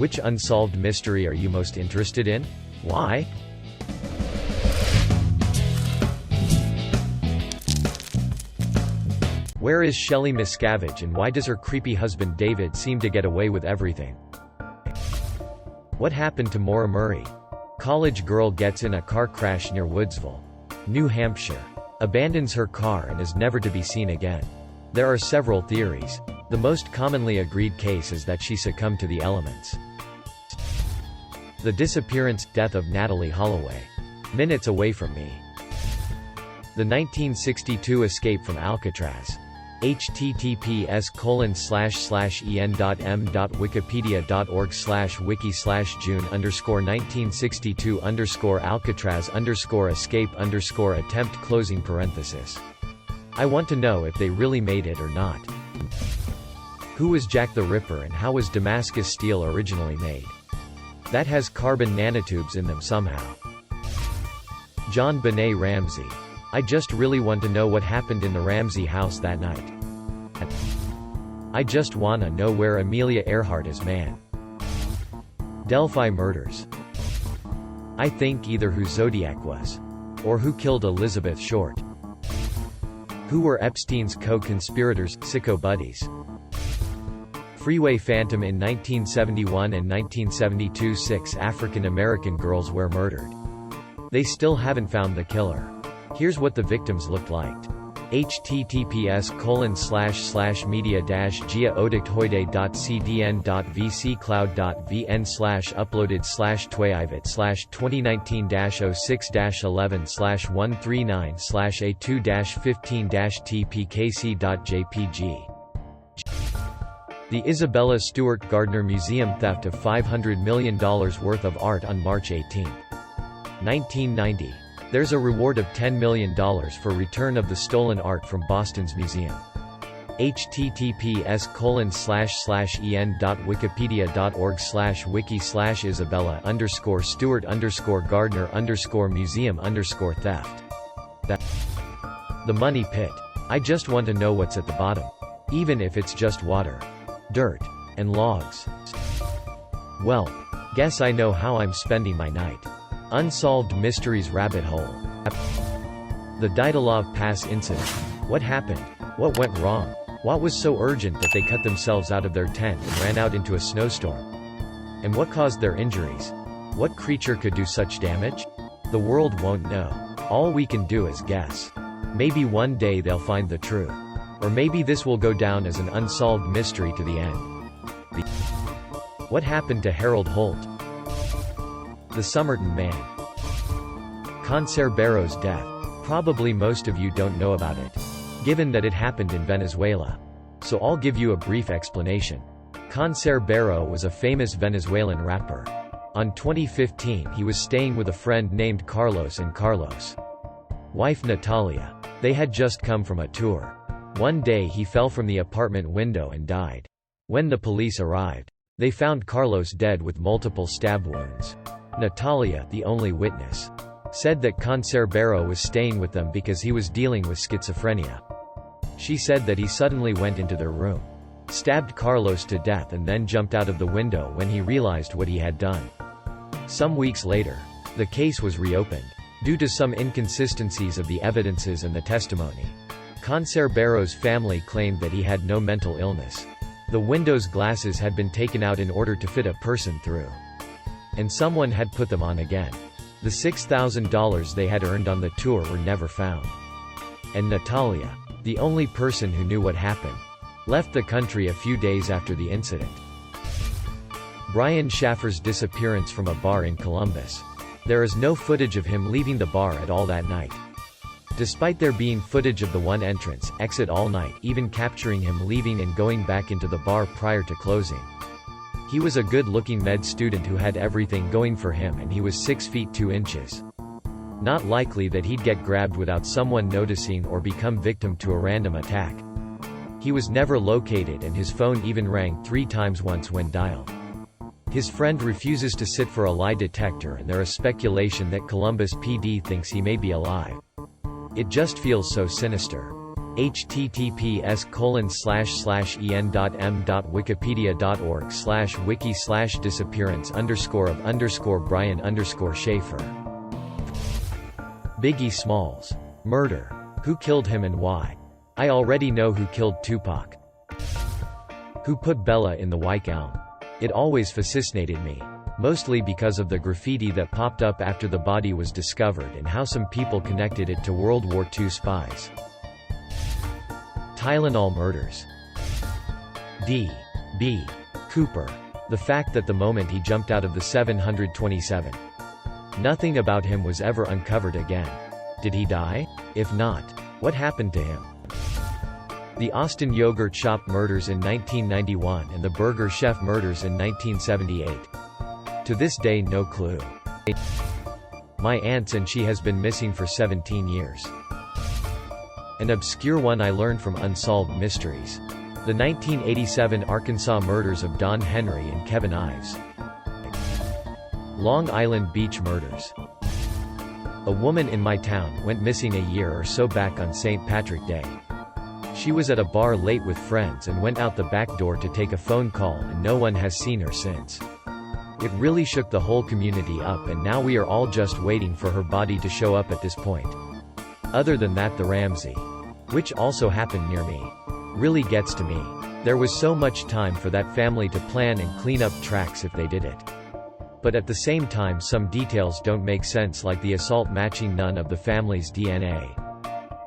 Which unsolved mystery are you most interested in? Why? Where is Shelley Miscavige and why does her creepy husband David seem to get away with everything? What happened to Maura Murray? College girl gets in a car crash near Woodsville, New Hampshire. Abandons her car and is never to be seen again. There are several theories. The most commonly agreed case is that she succumbed to the elements. The disappearance, death of Natalie Holloway. Minutes away from me. The 1962 escape from Alcatraz. https://en.m.wikipedia.org/wiki/june_Alcatraz_escape_attempt . I want to know if they really made it or not. Who was Jack the Ripper and how was Damascus steel originally made? That has carbon nanotubes in them somehow. John Benet Ramsey. I just really want to know what happened in the Ramsey house that night. I just wanna know where Amelia Earhart is, man. Delphi murders. I think either who Zodiac was. Or who killed Elizabeth Short. Who were Epstein's co-conspirators, sicko buddies? Freeway Phantom. In 1971 and 1972, 6 African American girls were murdered. They still haven't found the killer. Here's what the victims looked like. https://media-gia.cdn.vc-cloud.vn/uploaded/2019-06-11/139/a2-15-tpkc.jpg. The Isabella Stewart Gardner Museum theft of $500 million worth of art on March 18, 1990. There's a reward of $10 million for return of the stolen art from Boston's museum. https://en.wikipedia.org/wiki/isabella_stewart_gardner_museum_theft. The money pit. I just want to know what's at the bottom. Even if it's just water, dirt, and logs. Well, guess I know how I'm spending my night. Unsolved Mysteries Rabbit Hole. The Dyatlov Pass Incident. What happened? What went wrong? What was so urgent that they cut themselves out of their tent and ran out into a snowstorm? And what caused their injuries? What creature could do such damage? The world won't know. All we can do is guess. Maybe one day they'll find the truth. Or maybe this will go down as an unsolved mystery to the end. What happened to Harold Holt? The Somerton Man. Cancerbero's death. Probably most of you don't know about it, given that it happened in Venezuela. So I'll give you a brief explanation. Cancerbero was a famous Venezuelan rapper. On 2015 he was staying with a friend named Carlos and Carlos' wife Natalia. They had just come from a tour. One day he fell from the apartment window and died. When the police arrived, they found Carlos dead with multiple stab wounds. Natalia, the only witness, said that Cancerbero was staying with them because he was dealing with schizophrenia. She said that he suddenly went into their room, stabbed Carlos to death and then jumped out of the window when he realized what he had done. Some weeks later, the case was reopened, due to some inconsistencies of the evidences and the testimony. Cancerbero's family claimed that he had no mental illness. The window's glasses had been taken out in order to fit a person through, and someone had put them on again. The $6,000 they had earned on the tour were never found. And Natalia, the only person who knew what happened, left the country a few days after the incident. Brian Schaffer's disappearance from a bar in Columbus. There is no footage of him leaving the bar at all that night. Despite there being footage of the one entrance, exit all night, even capturing him leaving and going back into the bar prior to closing. He was a good-looking med student who had everything going for him and he was 6 feet 2 inches. Not likely that he'd get grabbed without someone noticing or become victim to a random attack. He was never located and his phone even rang 3 times once when dialed. His friend refuses to sit for a lie detector and there is speculation that Columbus PD thinks he may be alive. It just feels so sinister. https://en.m.wikipedia.org/wiki/disappearance_of_Brian_Schaefer. Biggie Smalls. Murder. Who killed him and why? I already know who killed Tupac. Who put Bella in the White Elm? It always fascinated me. Mostly because of the graffiti that popped up after the body was discovered and how some people connected it to World War II spies. Tylenol murders. D.B. Cooper. The fact that the moment he jumped out of the 727. Nothing about him was ever uncovered again. Did he die? If not, what happened to him? The Austin Yogurt Shop murders in 1991 and the Burger Chef murders in 1978. To this day, no clue. My aunt's and she has been missing for 17 years. An obscure one I learned from Unsolved Mysteries. The 1987 Arkansas murders of Don Henry and Kevin Ives. Long Island Beach murders. A woman in my town went missing a year or so back on St. Patrick's Day. She was at a bar late with friends and went out the back door to take a phone call, and no one has seen her since. It really shook the whole community up, and now we are all just waiting for her body to show up at this point. Other than that, the Ramsey, which also happened near me, really gets to me. There was so much time for that family to plan and clean up tracks if they did it. But at the same time, some details don't make sense, like the assault matching none of the family's DNA.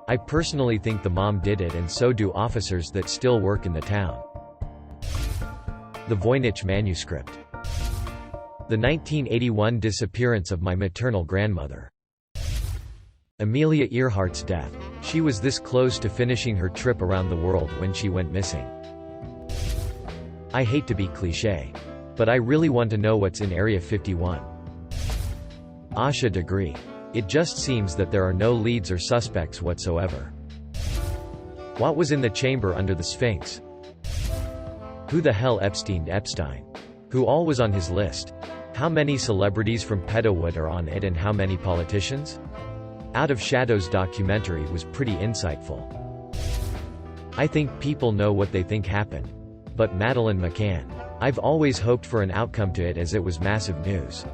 I personally think the mom did it, and so do officers that still work in the town. The Voynich manuscript. The 1981 disappearance of my maternal grandmother. Amelia Earhart's death. She was this close to finishing her trip around the world when she went missing. I hate to be cliché, but I really want to know what's in Area 51. Asha degree. It just seems that there are no leads or suspects whatsoever. What was in the chamber under the Sphinx? Who the hell Epstein? Who all was on his list? How many celebrities from Pedowood are on it, and how many politicians? Out of Shadows documentary was pretty insightful. I think people know what they think happened. But Madeleine McCann. I've always hoped for an outcome to it, as it was massive news.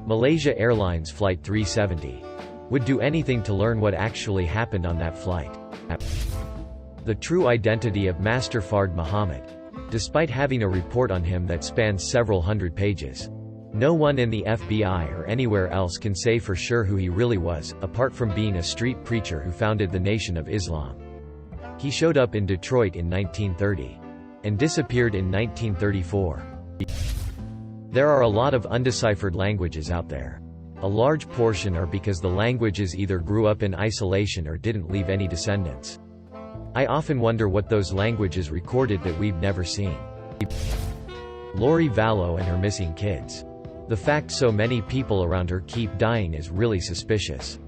Malaysia Airlines Flight 370. Would do anything to learn what actually happened on that flight. The true identity of Master Fard Muhammad. Despite having a report on him that spans several hundred pages, no one in the FBI or anywhere else can say for sure who he really was, apart from being a street preacher who founded the Nation of Islam. He showed up in Detroit in 1930 and disappeared in 1934. There are a lot of undeciphered languages out there. A large portion are because the languages either grew up in isolation or didn't leave any descendants. I often wonder what those languages recorded that we've never seen. Lori Vallow and her missing kids. The fact so many people around her keep dying is really suspicious.